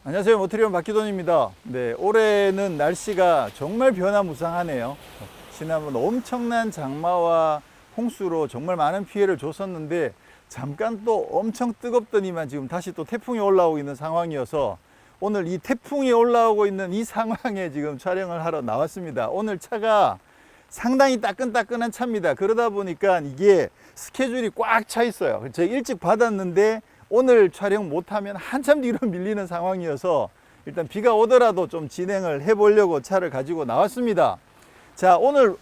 안녕하세요. 모트리온 박기돈입니다. 네, 올해는 날씨가 정말 변화무쌍하네요. 지난번 엄청난 장마와 홍수로 정말 많은 피해를 줬었는데 잠깐 또 엄청 뜨겁더니만 지금 다시 또 태풍이 올라오고 있는 상황이어서 오늘 이 태풍이 올라오고 있는 이 상황에 지금 촬영을 하러 나왔습니다. 오늘 차가 상당히 따끈따끈한 차입니다. 그러다 보니까 이게 스케줄이 꽉 차 있어요. 제가 일찍 받았는데 오늘 촬영 못하면 한참 뒤로 밀리는 상황이어서 일단 비가 오더라도 좀 진행을 해보려고 차를 가지고 나왔습니다. 자, 오늘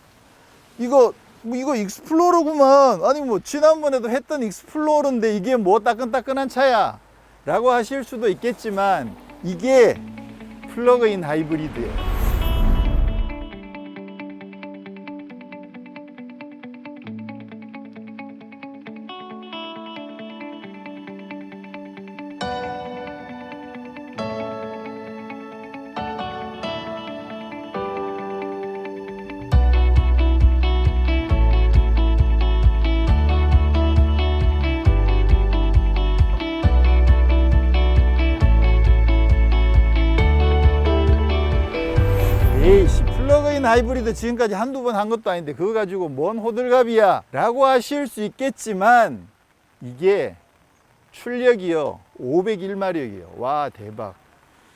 이거 익스플로러구만. 아니 뭐 지난번에도 했던 익스플로러인데 이게 뭐 따끈따끈한 차야 라고 하실 수도 있겠지만 이게 플러그인 하이브리드예요. 에이씨, 플러그인 하이브리드 지금까지 한두 번 한 것도 아닌데 그거 가지고 뭔 호들갑이야 라고 하실 수 있겠지만 이게 출력이요 501마력이요. 와, 대박.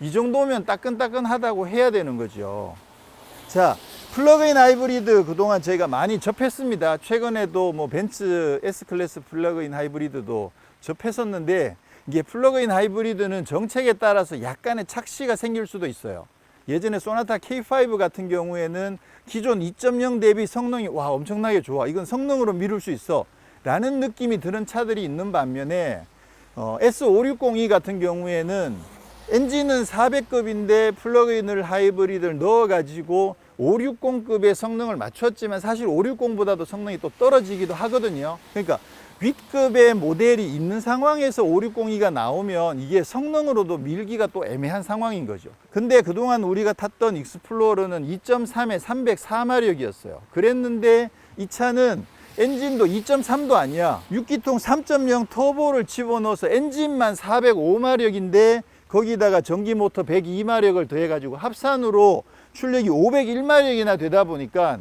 이 정도면 따끈따끈하다고 해야 되는 거죠. 자, 플러그인 하이브리드 그동안 저희가 많이 접했습니다. 최근에도 뭐 벤츠 S클래스 플러그인 하이브리드도 접했었는데 이게 플러그인 하이브리드는 정책에 따라서 약간의 착시가 생길 수도 있어요. 예전에 소나타 K5 같은 경우에는 기존 2.0 대비 성능이 와 엄청나게 좋아, 이건 성능으로 미룰 수 있어 라는 느낌이 드는 차들이 있는 반면에 S560E 같은 경우에는 엔진은 400급인데 플러그인을 하이브리드를 넣어 가지고 560급의 성능을 맞췄지만 사실 560보다도 성능이 또 떨어지기도 하거든요. 그러니까 윗급의 모델이 있는 상황에서 560E가 나오면 이게 성능으로도 밀기가 또 애매한 상황인 거죠. 근데 그동안 우리가 탔던 익스플로러는 2.3에 304마력이었어요. 그랬는데 이 차는 엔진도 2.3도 아니야. 6기통 3.0 터보를 집어넣어서 엔진만 405마력인데 거기다가 전기 모터 102마력을 더해가지고 합산으로 출력이 501마력이나 되다 보니까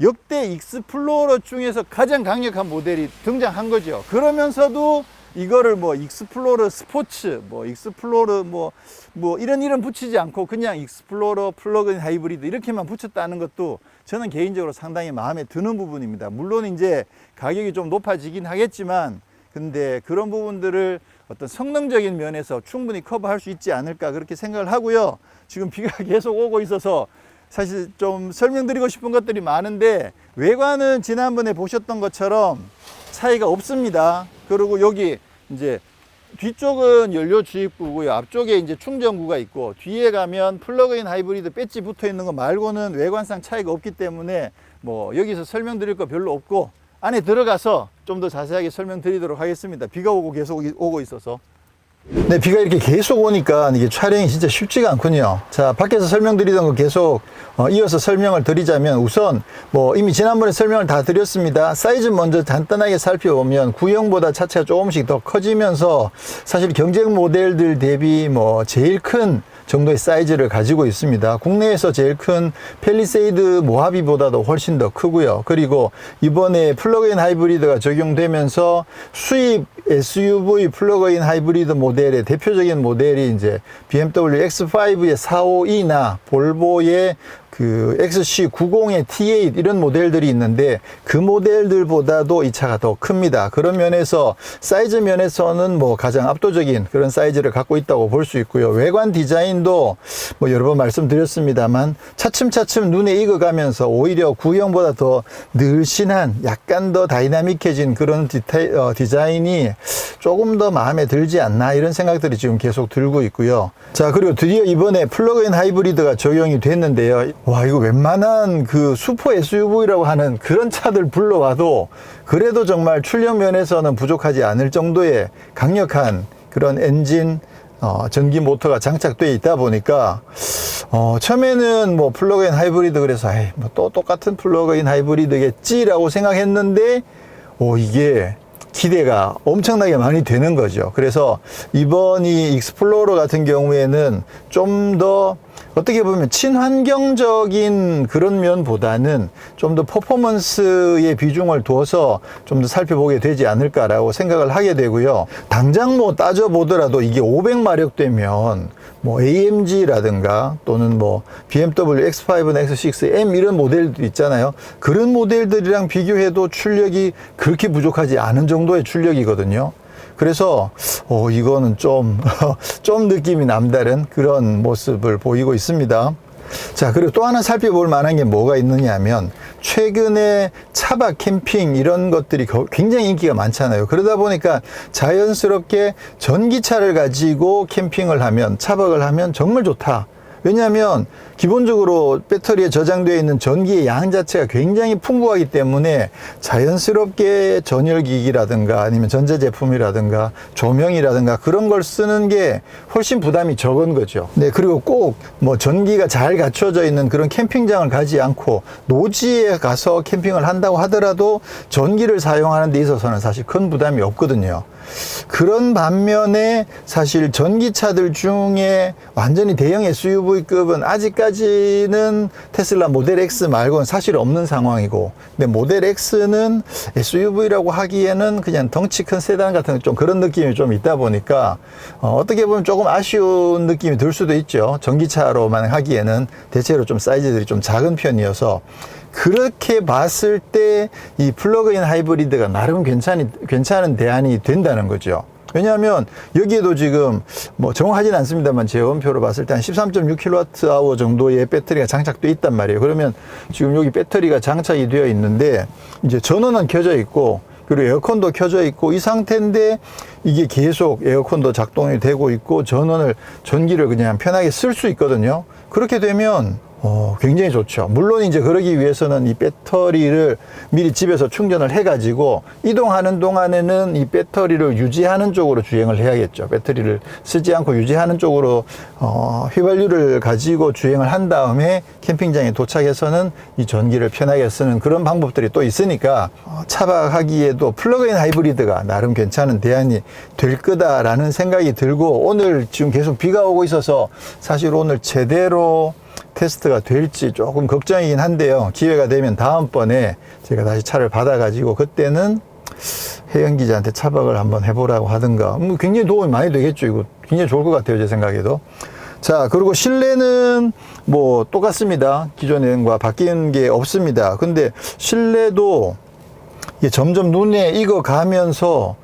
역대 익스플로러 중에서 가장 강력한 모델이 등장한 거죠. 그러면서도 이거를 뭐 익스플로러 스포츠, 뭐 익스플로러 뭐 이런 이름 붙이지 않고 그냥 익스플로러 플러그인 하이브리드 이렇게만 붙였다는 것도 저는 개인적으로 상당히 마음에 드는 부분입니다. 물론 이제 가격이 좀 높아지긴 하겠지만 근데 그런 부분들을 어떤 성능적인 면에서 충분히 커버할 수 있지 않을까 그렇게 생각을 하고요. 지금 비가 계속 오고 있어서 사실 좀 설명드리고 싶은 것들이 많은데 외관은 지난번에 보셨던 것처럼 차이가 없습니다. 그리고 여기 이제 뒤쪽은 연료 주입구고요. 앞쪽에 이제 충전구가 있고 뒤에 가면 플러그인 하이브리드 배지 붙어 있는 거 말고는 외관상 차이가 없기 때문에 뭐 여기서 설명드릴 거 별로 없고 안에 들어가서 좀 더 자세하게 설명드리도록 하겠습니다. 비가 오고 계속 오고 있어서. 네, 비가 이렇게 계속 오니까 이게 촬영이 진짜 쉽지가 않군요. 자, 밖에서 설명드리던 거 계속 이어서 설명을 드리자면 우선 뭐 이미 지난번에 설명을 다 드렸습니다. 사이즈 먼저 간단하게 살펴보면 구형보다 차체가 조금씩 더 커지면서 사실 경쟁 모델들 대비 뭐 제일 큰 정도의 사이즈를 가지고 있습니다. 국내에서 제일 큰 팰리세이드 모하비보다도 훨씬 더 크고요. 그리고 이번에 플러그인 하이브리드가 적용되면서 수입 SUV 플러그인 하이브리드 모델의 대표적인 모델이 이제 BMW X5의 452나 볼보의 그 XC90의 T8 이런 모델들이 있는데 그 모델들보다도 이 차가 더 큽니다. 그런 면에서 사이즈 면에서는 뭐 가장 압도적인 그런 사이즈를 갖고 있다고 볼 수 있고요. 외관 디자인도 뭐 여러 번 말씀드렸습니다만 차츰차츰 눈에 익어가면서 오히려 구형보다 더 늘씬한 약간 더 다이나믹해진 그런 디자인이 조금 더 마음에 들지 않나 이런 생각들이 지금 계속 들고 있고요. 자, 그리고 드디어 이번에 플러그인 하이브리드가 적용이 됐는데요. 와, 이거 웬만한 그 슈퍼 SUV라고 하는 그런 차들 불러와도 그래도 정말 출력 면에서는 부족하지 않을 정도의 강력한 그런 엔진, 전기 모터가 장착되어 있다 보니까 처음에는 뭐 플러그인 하이브리드 그래서 뭐 또 똑같은 플러그인 하이브리드겠지라고 생각했는데 이게 기대가 엄청나게 많이 되는 거죠. 그래서 이번 이 익스플로러 같은 경우에는 좀 더 어떻게 보면 친환경적인 그런 면보다는 좀 더 퍼포먼스의 비중을 둬서 좀 더 살펴보게 되지 않을까라고 생각을 하게 되고요. 당장 뭐 따져보더라도 이게 500마력 되면 뭐 AMG라든가 또는 뭐 BMW X5나 X6M 이런 모델도 있잖아요. 그런 모델들이랑 비교해도 출력이 그렇게 부족하지 않은 정도의 출력이거든요. 그래서 이거는 좀 느낌이 남다른 그런 모습을 보이고 있습니다. 자, 그리고 또 하나 살펴볼 만한 게 뭐가 있느냐 하면 최근에 차박 캠핑 이런 것들이 굉장히 인기가 많잖아요. 그러다 보니까 자연스럽게 전기차를 가지고 캠핑을 하면, 차박을 하면 정말 좋다. 왜냐하면 기본적으로 배터리에 저장되어 있는 전기의 양 자체가 굉장히 풍부하기 때문에 자연스럽게 전열기기라든가 아니면 전자제품이라든가 조명이라든가 그런 걸 쓰는 게 훨씬 부담이 적은 거죠. 네, 그리고 꼭 뭐 전기가 잘 갖춰져 있는 그런 캠핑장을 가지 않고 노지에 가서 캠핑을 한다고 하더라도 전기를 사용하는 데 있어서는 사실 큰 부담이 없거든요. 그런 반면에 사실 전기차들 중에 완전히 대형 SUV급은 아직까지는 테슬라 모델 X 말고는 사실 없는 상황이고, 근데 모델 X는 SUV라고 하기에는 그냥 덩치 큰 세단 같은 좀 그런 느낌이 좀 있다 보니까 어떻게 보면 조금 아쉬운 느낌이 들 수도 있죠. 전기차로만 하기에는 대체로 좀 사이즈들이 좀 작은 편이어서. 그렇게 봤을 때 이 플러그인 하이브리드가 나름 괜찮은 대안이 된다는 거죠. 왜냐하면 여기에도 지금 뭐 정확하진 않습니다만 제 원표로 봤을 때 한 13.6kWh 정도의 배터리가 장착되어 있단 말이에요. 그러면 지금 여기 배터리가 장착이 되어 있는데 이제 전원은 켜져 있고 그리고 에어컨도 켜져 있고 이 상태인데 이게 계속 에어컨도 작동이 되고 있고 전기를 그냥 편하게 쓸 수 있거든요. 그렇게 되면 굉장히 좋죠. 물론 이제 그러기 위해서는 이 배터리를 미리 집에서 충전을 해가지고 이동하는 동안에는 이 배터리를 유지하는 쪽으로 주행을 해야겠죠. 배터리를 쓰지 않고 유지하는 쪽으로 휘발유를 가지고 주행을 한 다음에 캠핑장에 도착해서는 이 전기를 편하게 쓰는 그런 방법들이 또 있으니까 차박하기에도 플러그인 하이브리드가 나름 괜찮은 대안이 될 거다라는 생각이 들고, 오늘 지금 계속 비가 오고 있어서 사실 오늘 제대로 테스트가 될지 조금 걱정이긴 한데요. 기회가 되면 다음번에 제가 다시 차를 받아가지고 그때는 혜영 기자한테 차박을 한번 해보라고 하든가, 뭐 굉장히 도움이 많이 되겠죠. 이거 굉장히 좋을 것 같아요, 제 생각에도. 자, 그리고 실내는 뭐 똑같습니다. 기존과 바뀐 게 없습니다. 근데 실내도 이게 점점 눈에 익어가면서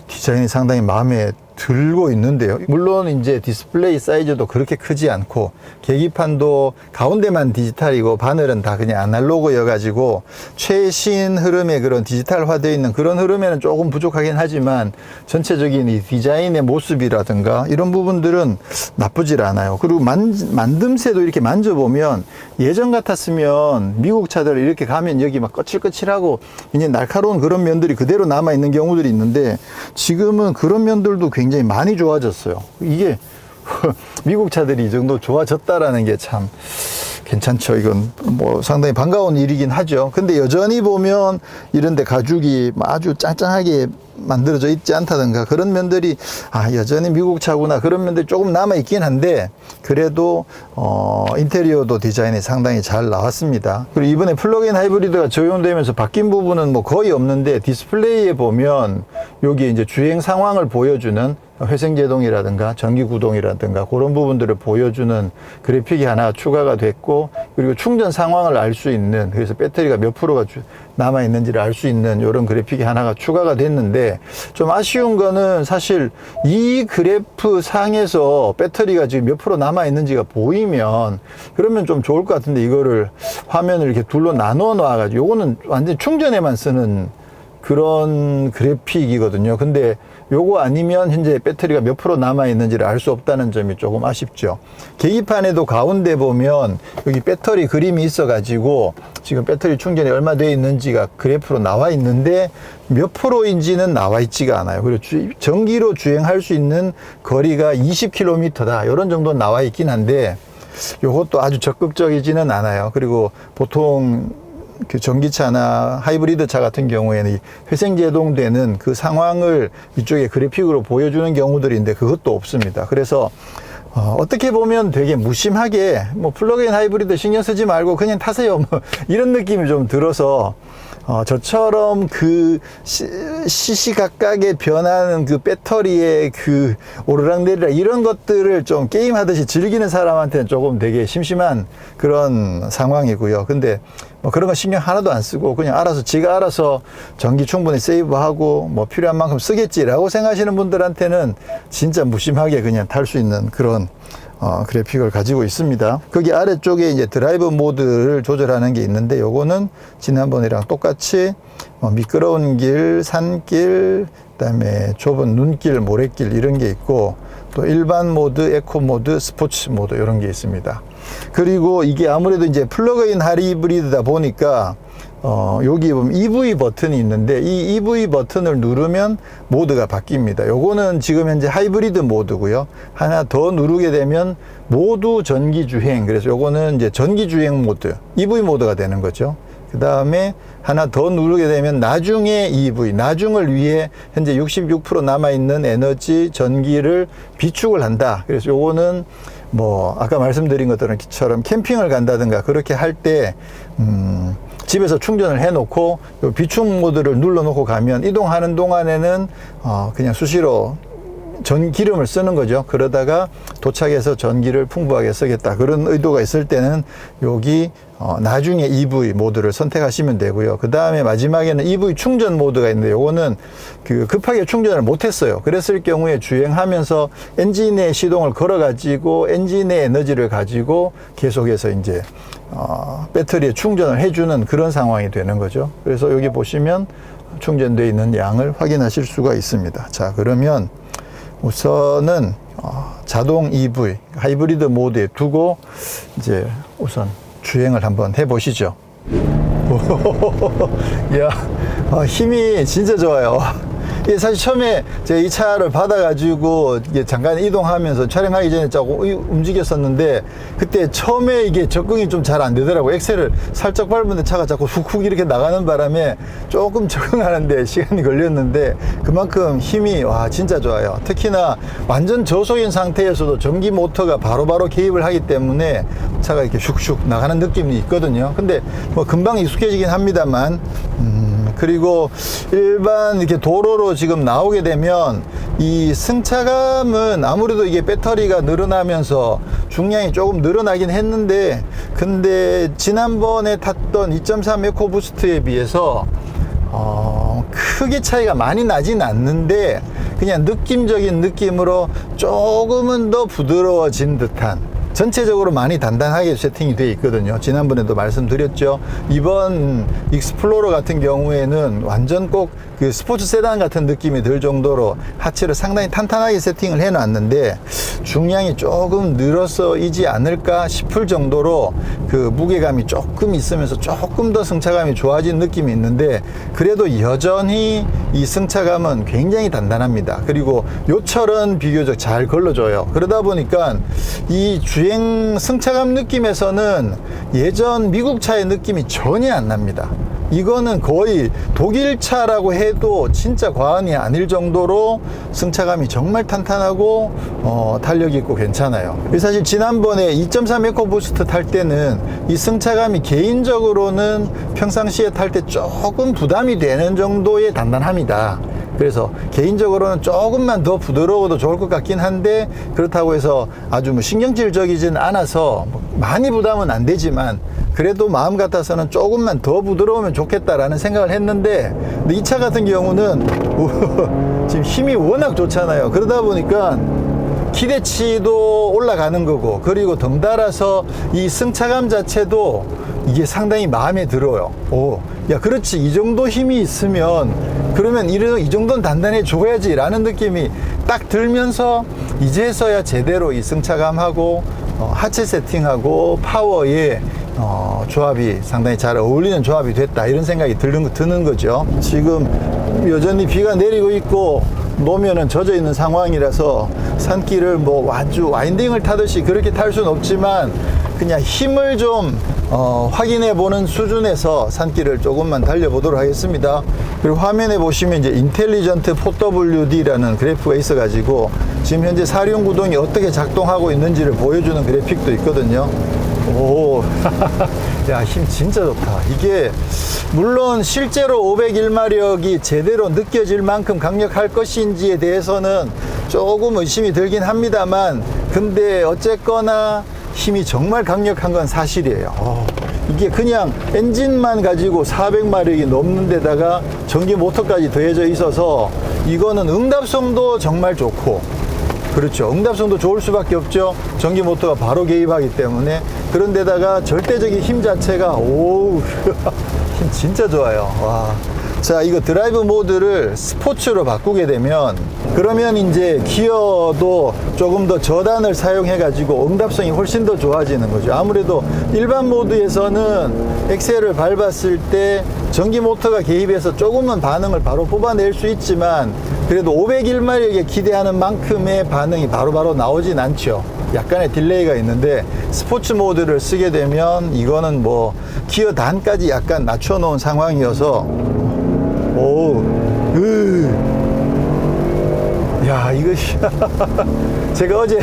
디자인이 상당히 마음에 들고 있는데요. 물론 이제 디스플레이 사이즈도 그렇게 크지 않고 계기판도 가운데만 디지털이고 바늘은 다 그냥 아날로그여가지고 최신 흐름의 그런 디지털화되어 있는 그런 흐름에는 조금 부족하긴 하지만 전체적인 이 디자인의 모습이라든가 이런 부분들은 나쁘질 않아요. 그리고 만듦새도 이렇게 만져보면 예전 같았으면 미국 차들 이렇게 가면 여기 막 거칠거칠하고 이제 날카로운 그런 면들이 그대로 남아있는 경우들이 있는데 지금은 그런 면들도 굉장히 많이 좋아졌어요. 이게 미국 차들이 이 정도 좋아졌다라는 게 참 괜찮죠. 이건 뭐 상당히 반가운 일이긴 하죠. 근데 여전히 보면 이런데 가죽이 아주 짱짱하게 만들어져 있지 않다든가 그런 면들이 여전히 미국 차구나 그런 면들이 조금 남아 있긴 한데 그래도 인테리어도 디자인이 상당히 잘 나왔습니다. 그리고 이번에 플러그인 하이브리드가 적용되면서 바뀐 부분은 뭐 거의 없는데 디스플레이에 보면 여기 이제 주행 상황을 보여주는 회생제동이라든가 전기구동이라든가 그런 부분들을 보여주는 그래픽이 하나 추가가 됐고, 그리고 충전 상황을 알 수 있는, 그래서 배터리가 몇 프로가 남아있는지를 알 수 있는 이런 그래픽이 하나가 추가가 됐는데, 좀 아쉬운 거는 사실 이 그래프 상에서 배터리가 지금 몇 프로 남아있는지가 보이면 그러면 좀 좋을 것 같은데, 이거를 화면을 이렇게 둘로 나눠 놔가지고 요거는 완전 충전에만 쓰는 그런 그래픽이거든요. 근데 요거 아니면 현재 배터리가 몇 프로 남아있는지를 알 수 없다는 점이 조금 아쉽죠. 계기판에도 가운데 보면 여기 배터리 그림이 있어가지고 지금 배터리 충전이 얼마 되어 있는지가 그래프로 나와 있는데 몇 프로인지는 나와 있지가 않아요. 그리고 전기로 주행할 수 있는 거리가 20km다. 이런 정도는 나와 있긴 한데 요것도 아주 적극적이지는 않아요. 그리고 보통 그 전기차나 하이브리드 차 같은 경우에는 이 회생제동되는 그 상황을 이쪽에 그래픽으로 보여주는 경우들인데 그것도 없습니다. 그래서 어떻게 보면 되게 무심하게 뭐 플러그인 하이브리드 신경 쓰지 말고 그냥 타세요 뭐 이런 느낌이 좀 들어서 저처럼 그 시시각각에 변하는 그 배터리의 그 오르락내리락 이런 것들을 좀 게임하듯이 즐기는 사람한테는 조금 되게 심심한 그런 상황이고요. 근데 뭐 그런 거 신경 하나도 안 쓰고 그냥 지가 알아서 전기 충분히 세이브하고 뭐 필요한 만큼 쓰겠지라고 생각하시는 분들한테는 진짜 무심하게 그냥 탈 수 있는 그런 그래픽을 가지고 있습니다. 거기 아래쪽에 이제 드라이브 모드를 조절하는 게 있는데 요거는 지난번이랑 똑같이 미끄러운 길, 산길, 그다음에 좁은 눈길, 모래길 이런 게 있고 또 일반 모드, 에코 모드, 스포츠 모드 이런 게 있습니다. 그리고 이게 아무래도 이제 플러그인 하이브리드다 보니까 여기 보면 EV 버튼이 있는데 이 EV 버튼을 누르면 모드가 바뀝니다. 요거는 지금 현재 하이브리드 모드고요. 하나 더 누르게 되면 모두 전기 주행. 그래서 요거는 이제 전기 주행 모드, EV 모드가 되는 거죠. 그 다음에 하나 더 누르게 되면 나중에 EV, 나중을 위해 현재 66% 남아있는 에너지 전기를 비축을 한다. 그래서 요거는 뭐 아까 말씀드린 것처럼 캠핑을 간다든가 그렇게 할 때 집에서 충전을 해 놓고 비축 모드를 눌러 놓고 가면 이동하는 동안에는 그냥 수시로 기름을 쓰는 거죠. 그러다가 도착해서 전기를 풍부하게 쓰겠다 그런 의도가 있을 때는 여기 나중에 EV 모드를 선택하시면 되고요. 그 다음에 마지막에는 EV 충전 모드가 있는데 요거는 급하게 충전을 못했어요. 그랬을 경우에 주행하면서 엔진의 시동을 걸어 가지고 엔진의 에너지를 가지고 계속해서 이제 배터리에 충전을 해주는 그런 상황이 되는 거죠. 그래서 여기 보시면 충전되어 있는 양을 확인하실 수가 있습니다. 자, 그러면 우선은 자동 EV 하이브리드 모드에 두고 이제 우선 주행을 한번 해 보시죠. 야, 힘이 진짜 좋아요. 이게 사실 처음에 제가 이 차를 받아가지고 이게 잠깐 이동하면서 촬영하기 전에 조금 움직였었는데 그때 처음에 이게 적응이 좀 잘 안 되더라고요. 엑셀을 살짝 밟는데 차가 자꾸 훅훅 이렇게 나가는 바람에 조금 적응하는데 시간이 걸렸는데 그만큼 힘이 진짜 좋아요. 특히나 완전 저속인 상태에서도 전기 모터가 바로바로 개입을 하기 때문에 차가 이렇게 슉슉 나가는 느낌이 있거든요. 근데 뭐 금방 익숙해지긴 합니다만 그리고 일반 이렇게 도로로 지금 나오게 되면 이 승차감은 아무래도 이게 배터리가 늘어나면서 중량이 조금 늘어나긴 했는데 근데 지난번에 탔던 2.3 에코부스트에 비해서 크게 차이가 많이 나진 않는데 그냥 느낌적인 느낌으로 조금은 더 부드러워진 듯한 전체적으로 많이 단단하게 세팅이 되어 있거든요. 지난번에도 말씀드렸죠. 이번 익스플로러 같은 경우에는 완전 꼭 그 스포츠 세단 같은 느낌이 들 정도로 하체를 상당히 탄탄하게 세팅을 해 놨는데 중량이 조금 늘어서이지 않을까 싶을 정도로 그 무게감이 조금 있으면서 조금 더 승차감이 좋아진 느낌이 있는데 그래도 여전히 이 승차감은 굉장히 단단합니다. 그리고 요철은 비교적 잘 걸러줘요. 그러다 보니까 이 주행 승차감 느낌에서는 예전 미국 차의 느낌이 전혀 안 납니다. 이거는 거의 독일 차라고 해도 진짜 과언이 아닐 정도로 승차감이 정말 탄탄하고 탄력이 있고 괜찮아요. 사실 지난번에 2.3 에코부스트 탈 때는 이 승차감이 개인적으로는 평상시에 탈 때 조금 부담이 되는 정도의 단단함이다. 그래서 개인적으로는 조금만 더 부드러워도 좋을 것 같긴 한데 그렇다고 해서 아주 뭐 신경질적이진 않아서 많이 부담은 안 되지만 그래도 마음 같아서는 조금만 더 부드러우면 좋겠다라는 생각을 했는데 근데 이 차 같은 경우는 지금 힘이 워낙 좋잖아요. 그러다 보니까 기대치도 올라가는 거고 그리고 덩달아서 이 승차감 자체도 이게 상당히 마음에 들어요. 야, 그렇지. 이 정도 힘이 있으면 그러면 이 정도는 단단해 줘야지 라는 느낌이 딱 들면서 이제서야 제대로 이 승차감하고 하체 세팅하고 파워의 조합이 상당히 잘 어울리는 조합이 됐다 이런 생각이 드는 거죠. 지금 여전히 비가 내리고 있고 노면은 젖어 있는 상황이라서 산길을 뭐 아주 와인딩을 타듯이 그렇게 탈 수는 없지만 그냥 힘을 좀 확인해 보는 수준에서 산길을 조금만 달려보도록 하겠습니다. 그리고 화면에 보시면 이제 인텔리전트 4WD라는 그래프가 있어 가지고 지금 현재 사륜구동이 어떻게 작동하고 있는지를 보여주는 그래픽도 있거든요. 오, 야, 힘 진짜 좋다. 이게 물론 실제로 501마력이 제대로 느껴질 만큼 강력할 것인지에 대해서는 조금 의심이 들긴 합니다만, 근데 어쨌거나 힘이 정말 강력한 건 사실이에요. 이게 그냥 엔진만 가지고 400마력이 넘는 데다가 전기 모터까지 더해져 있어서 이거는 응답성도 정말 좋고, 그렇죠, 응답성도 좋을 수밖에 없죠. 전기 모터가 바로 개입하기 때문에. 그런데다가 절대적인 힘 자체가 오우 힘 진짜 좋아요. 와. 자, 이거 드라이브 모드를 스포츠로 바꾸게 되면, 그러면 이제 기어도 조금 더 저단을 사용해 가지고 응답성이 훨씬 더 좋아지는 거죠. 아무래도 일반 모드에서는 엑셀을 밟았을 때 전기 모터가 개입해서 조금은 반응을 바로 뽑아낼 수 있지만, 그래도 501마력에 기대하는 만큼의 반응이 바로바로 나오진 않죠. 약간의 딜레이가 있는데, 스포츠 모드를 쓰게 되면 이거는 뭐 기어 단까지 약간 낮춰 놓은 상황이어서, 오, 야, 이거 제가 어제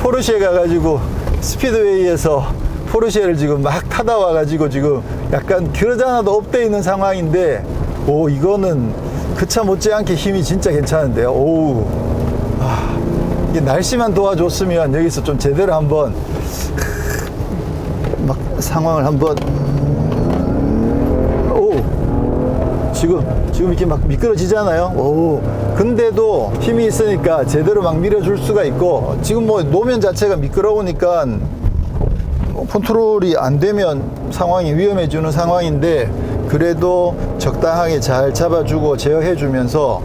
포르쉐 가가지고 스피드웨이에서 포르쉐를 지금 막 타다 와가지고 지금 약간 그러지 않아도 업돼 있는 상황인데, 오, 이거는 그 차 못지않게 힘이 진짜 괜찮은데요. 오, 이게 날씨만 도와줬으면 여기서 좀 제대로 한번 막 상황을 한번, 지금 이렇게 막 미끄러지잖아요. 오, 근데도 힘이 있으니까 제대로 막 밀어줄 수가 있고, 지금 뭐 노면 자체가 미끄러우니까 컨트롤이 안 되면 상황이 위험해지는 상황인데, 그래도 적당하게 잘 잡아주고 제어해주면서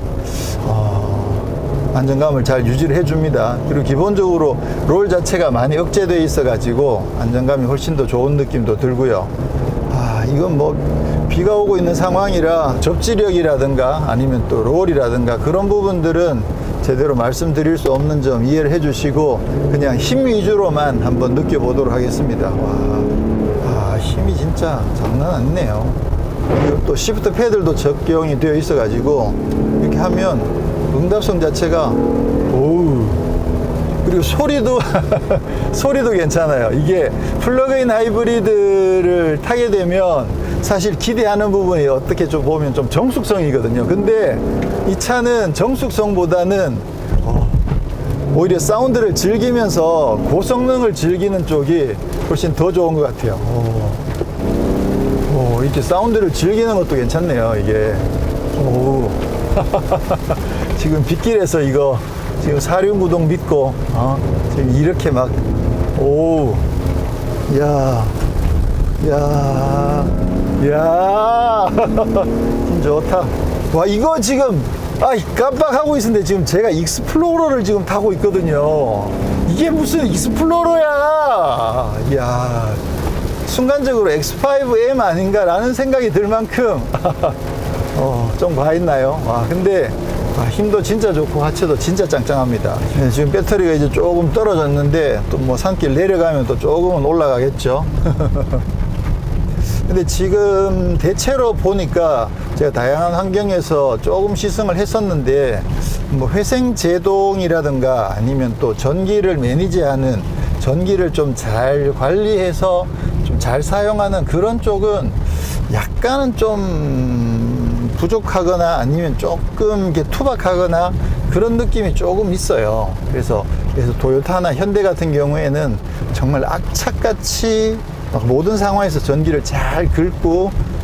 안정감을 잘 유지를 해줍니다. 그리고 기본적으로 롤 자체가 많이 억제되어 있어 가지고 안정감이 훨씬 더 좋은 느낌도 들고요. 이건 뭐 비가 오고 있는 상황이라 접지력이라든가 아니면 또 롤이라든가 그런 부분들은 제대로 말씀드릴 수 없는 점 이해를 해 주시고, 그냥 힘 위주로만 한번 느껴보도록 하겠습니다. 와, 힘이 진짜 장난 아니네요. 그리고 또 시프트 패들도 적용이 되어 있어 가지고 이렇게 하면 응답성 자체가, 오우, 그리고 소리도 소리도 괜찮아요. 이게 플러그인 하이브리드를 타게 되면 사실 기대하는 부분이 어떻게 좀 보면 좀 정숙성이거든요. 근데 이 차는 정숙성보다는 오히려 사운드를 즐기면서 고성능을 즐기는 쪽이 훨씬 더 좋은 것 같아요. 이렇게 사운드를 즐기는 것도 괜찮네요, 이게. 오. 지금 빗길에서 이거 지금 사륜구동 믿고 지금 이렇게 막, 오, 야 힘 좋다. 와, 이거 지금 깜빡하고 있었는데 지금 제가 익스플로러를 지금 타고 있거든요. 이게 무슨 익스플로러야. 야, 순간적으로 X5M 아닌가라는 생각이 들 만큼 좀 과했나요? 와, 근데 힘도 진짜 좋고 하체도 진짜 짱짱합니다. 네, 지금 배터리가 이제 조금 떨어졌는데 또 뭐 산길 내려가면 또 조금은 올라가겠죠. 근데 지금 대체로 보니까 제가 다양한 환경에서 조금 시승을 했었는데, 뭐 회생 제동이라든가 아니면 또 전기를 매니지하는, 전기를 좀 잘 관리해서 좀 잘 사용하는 그런 쪽은 약간은 좀 부족하거나 아니면 조금 이렇게 투박하거나 그런 느낌이 조금 있어요. 그래서 도요타나 현대 같은 경우에는 정말 악착같이 모든 상황에서 전기를 잘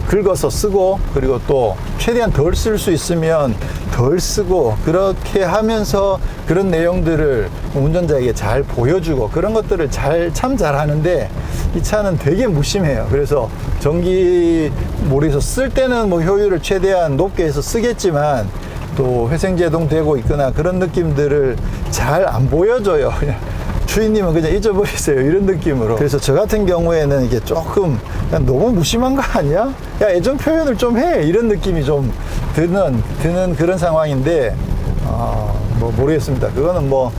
긁어서 쓰고, 그리고 또 최대한 덜 쓸 수 있으면 덜 쓰고, 그렇게 하면서 그런 내용들을 운전자에게 잘 보여주고, 그런 것들을 참 잘하는데 이 차는 되게 무심해요. 그래서 전기몰에서 쓸 때는 뭐 효율을 최대한 높게 해서 쓰겠지만 또 회생제동 되고 있거나 그런 느낌들을 잘 안 보여줘요. 그냥 주인님은 그냥 잊어버리세요, 이런 느낌으로. 그래서 저 같은 경우에는 이게 조금 너무 무심한 거 아니야? 야, 애정 표현을 좀 해, 이런 느낌이 좀 드는 그런 상황인데, 뭐 모르겠습니다. 그거는 뭐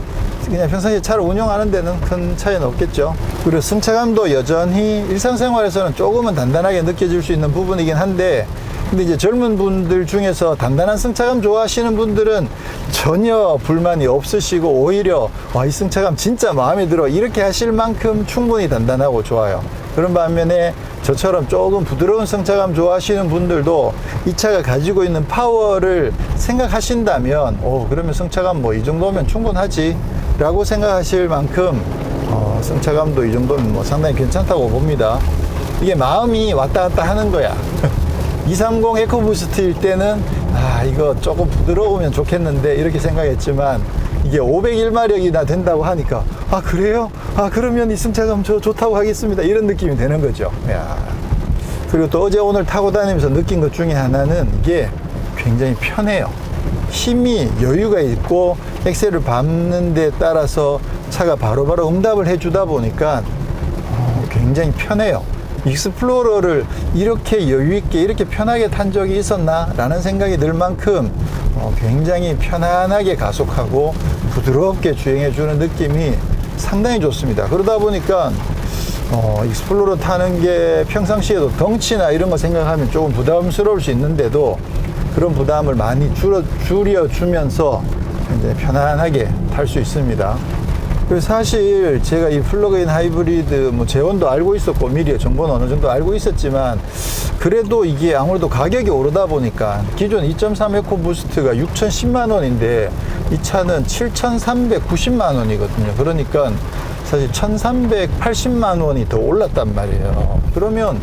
그냥 평상시에 차를 운영하는 데는 큰 차이는 없겠죠. 그리고 승차감도 여전히 일상생활에서는 조금은 단단하게 느껴질 수 있는 부분이긴 한데, 근데 이제 젊은 분들 중에서 단단한 승차감 좋아하시는 분들은 전혀 불만이 없으시고 오히려 와, 이 승차감 진짜 마음에 들어 이렇게 하실 만큼 충분히 단단하고 좋아요. 그런 반면에 저처럼 조금 부드러운 승차감 좋아하시는 분들도 이 차가 가지고 있는 파워를 생각하신다면 그러면 승차감 뭐 이 정도면 충분하지 라고 생각하실 만큼 승차감도 이 정도면 뭐 상당히 괜찮다고 봅니다. 이게 마음이 왔다 갔다 하는 거야. 230 에코부스트일 때는 이거 조금 부드러우면 좋겠는데 이렇게 생각했지만, 이게 501마력이나 된다고 하니까 그래요? 그러면 이 승차감 좋다고 하겠습니다 이런 느낌이 되는 거죠. 야. 그리고 또 어제 오늘 타고 다니면서 느낀 것 중에 하나는 이게 굉장히 편해요. 힘이 여유가 있고 엑셀을 밟는 데 따라서 차가 바로바로 응답을 해주다 보니까 굉장히 편해요. 익스플로러를 이렇게 여유있게 이렇게 편하게 탄 적이 있었나 라는 생각이 들 만큼 굉장히 편안하게 가속하고 부드럽게 주행해주는 느낌이 상당히 좋습니다. 그러다 보니까 익스플로러 타는 게 평상시에도 덩치나 이런 거 생각하면 조금 부담스러울 수 있는데도 그런 부담을 많이 줄여주면서 굉장히 편안하게 탈 수 있습니다. 그래서 사실 제가 이 플러그인 하이브리드 재원도 알고 있었고 미리 정보는 어느 정도 알고 있었지만, 그래도 이게 아무래도 가격이 오르다 보니까 기존 2.3 에코부스트가 6,010만 원인데 이 차는 7,390만 원이거든요. 그러니까 사실 1,380만 원이 더 올랐단 말이에요. 그러면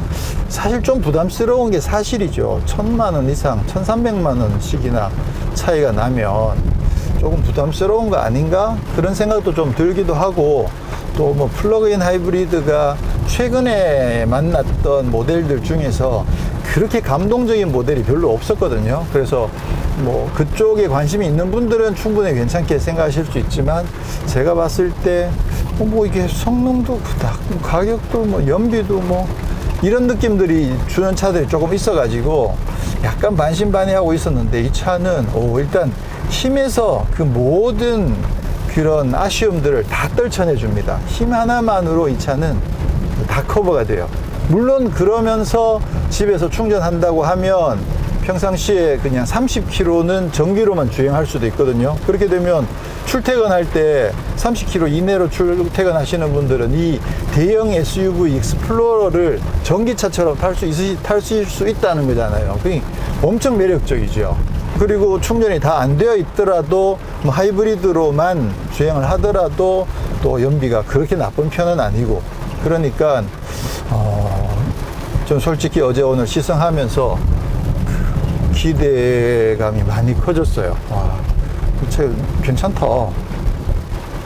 사실 좀 부담스러운 게 사실이죠. 1,000만 원 이상, 1,300만 원씩이나 차이가 나면 조금 부담스러운 거 아닌가? 그런 생각도 좀 들기도 하고, 또 뭐 플러그인 하이브리드가 최근에 만났던 모델들 중에서 그렇게 감동적인 모델이 별로 없었거든요. 그래서 뭐 그쪽에 관심이 있는 분들은 충분히 괜찮게 생각하실 수 있지만, 제가 봤을 때 뭐 이게 성능도 그닥, 가격도 뭐 연비도 뭐 이런 느낌들이 주는 차들이 조금 있어가지고 약간 반신반의하고 있었는데, 이 차는 일단 힘에서 그 모든 그런 아쉬움들을 다 떨쳐내 줍니다. 힘 하나만으로 이 차는 다 커버가 돼요. 물론 그러면서 집에서 충전한다고 하면 평상시에 그냥 30km는 전기로만 주행할 수도 있거든요. 그렇게 되면 출퇴근할 때 30km 이내로 출퇴근하시는 분들은 이 대형 SUV 익스플로러를 전기차처럼 탈 수 있다는 거잖아요. 그게 엄청 매력적이죠. 그리고 충전이 다 안 되어 있더라도 뭐 하이브리드로만 주행을 하더라도 또 연비가 그렇게 나쁜 편은 아니고, 그러니까 좀 솔직히 어제 오늘 시승하면서 기대감이 많이 커졌어요. 와, 차 괜찮다.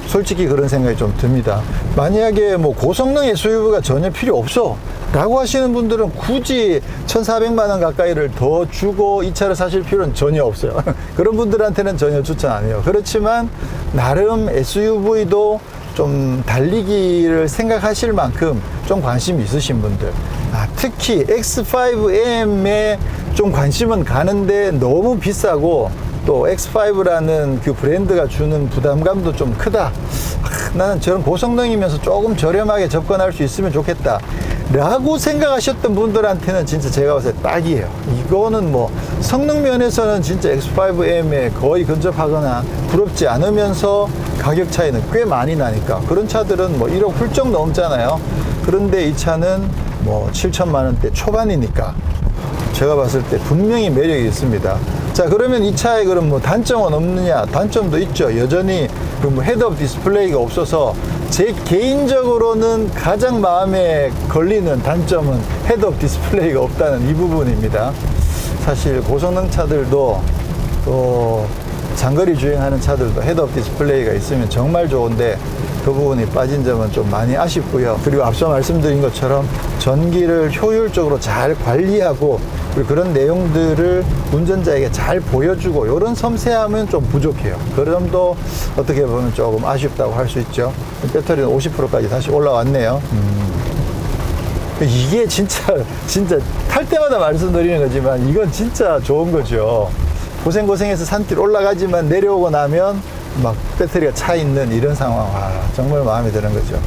솔직히 그런 생각이 좀 듭니다. 만약에 뭐 고성능 SUV가 전혀 필요 없어 라고 하시는 분들은 굳이 1,400만 원 가까이를 더 주고 이 차를 사실 필요는 전혀 없어요. 그런 분들한테는 전혀 추천 안 해요. 그렇지만 나름 SUV도 좀 달리기를 생각하실 만큼 좀 관심이 있으신 분들, 특히 X5M에 좀 관심은 가는데 너무 비싸고 또 X5라는 그 브랜드가 주는 부담감도 좀 크다. 나는 저런 고성능이면서 조금 저렴하게 접근할 수 있으면 좋겠다 라고 생각하셨던 분들한테는 진짜 제가 봤을 때 딱이에요. 이거는 뭐 성능 면에서는 진짜 X5M에 거의 근접하거나 부럽지 않으면서 가격 차이는 꽤 많이 나니까, 그런 차들은 뭐 1억 훌쩍 넘잖아요. 그런데 이 차는 뭐 7천만 원대 초반이니까 제가 봤을 때 분명히 매력이 있습니다. 자, 그러면 이 차에 그럼 뭐 단점은 없느냐? 단점도 있죠. 여전히 그 뭐 헤드업 디스플레이가 없어서 제 개인적으로는 가장 마음에 걸리는 단점은 헤드업 디스플레이가 없다는 이 부분입니다. 사실 고성능 차들도 또 장거리 주행하는 차들도 헤드업 디스플레이가 있으면 정말 좋은데 그 부분이 빠진 점은 좀 많이 아쉽고요. 그리고 앞서 말씀드린 것처럼 전기를 효율적으로 잘 관리하고 그리고 그런 내용들을 운전자에게 잘 보여주고 이런 섬세함은 좀 부족해요. 그 점도 어떻게 보면 조금 아쉽다고 할 수 있죠. 배터리는 50%까지 다시 올라왔네요. 이게 진짜 탈 때마다 말씀드리는 거지만 이건 진짜 좋은 거죠. 고생해서 산길 올라가지만 내려오고 나면 막 배터리가 차 있는 이런 상황, 와, 정말 마음에 드는 거죠.